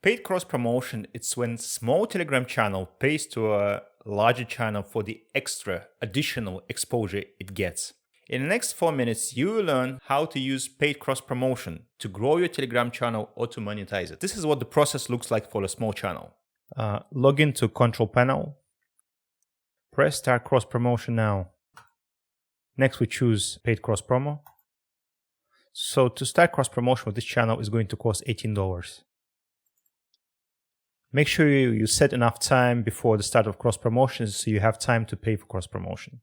Paid cross promotion, it's when small Telegram channel pays to a larger channel for the extra additional exposure it gets. In the next 4 minutes, you will learn how to use paid cross promotion to grow your Telegram channel or to monetize it. This is what the process looks like for a small channel. Log into control panel. Press start cross promotion now. Next we choose paid cross promo. So to start cross promotion with this channel is going to cost $18. Make sure you set enough time before the start of cross promotions so you have time to pay for cross promotion.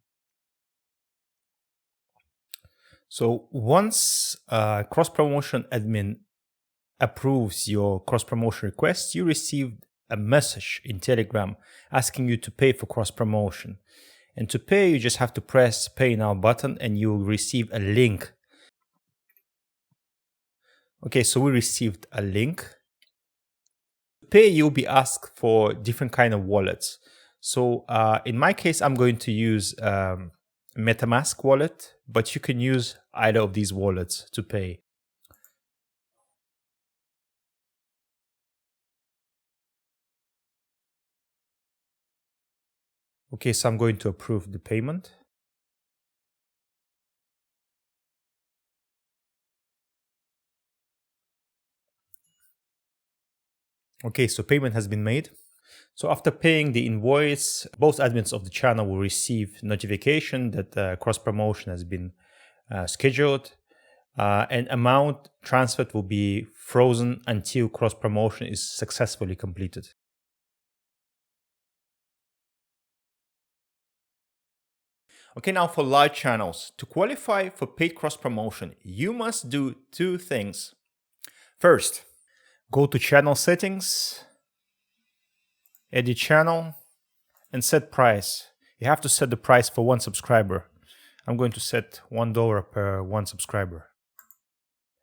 So once cross promotion admin approves your cross promotion request, you receive a message in Telegram asking you to pay for cross promotion. And to pay, you just have to press pay now button and you will receive a link. Okay, so we received a link. To pay, you'll be asked for different kind of wallets. So in my case, I'm going to use MetaMask wallet, but you can use either of these wallets to pay. Okay, so I'm going to approve the payment. Okay, so payment has been made. So after paying the invoice, both admins of the channel will receive notification that cross promotion has been scheduled, and amount transferred will be frozen until cross promotion is successfully completed. Okay, now for large channels, to qualify for paid cross promotion, you must do two things. First, go to channel settings, edit channel, and set price. You have to set the price for one subscriber. I'm going to set $1 per one subscriber.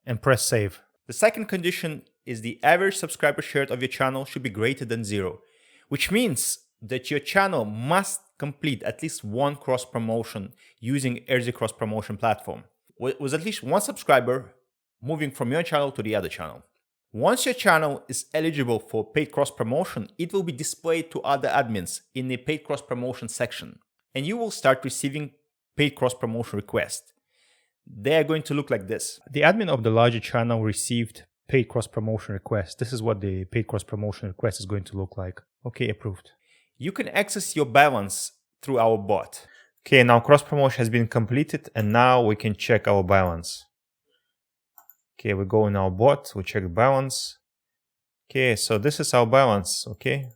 And press save. The second condition is the average subscriber share of your channel should be greater than 0, which means that your channel must complete at least one cross promotion using RZ cross promotion platform, with at least one subscriber moving from your channel to the other channel. Once your channel is eligible for paid cross promotion, it will be displayed to other admins in the paid cross promotion section, and you will start receiving paid cross promotion requests. They are going to look like this. The admin of the larger channel received paid cross promotion request. This is what the paid cross promotion request is going to look like. Okay, approved. You can access your balance through our bot. Okay, now cross promotion has been completed and now we can check our balance. Okay, we go in our bot, we check balance. Okay, so this is our balance, okay?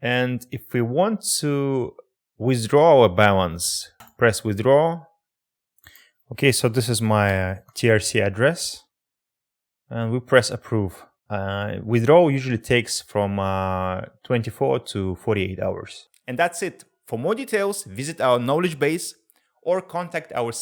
And if we want to withdraw our balance, press withdraw. Okay, so this is my TRC address. And we press approve. Withdrawal usually takes from 24 to 48 hours. And that's it. For more details, visit our knowledge base or contact our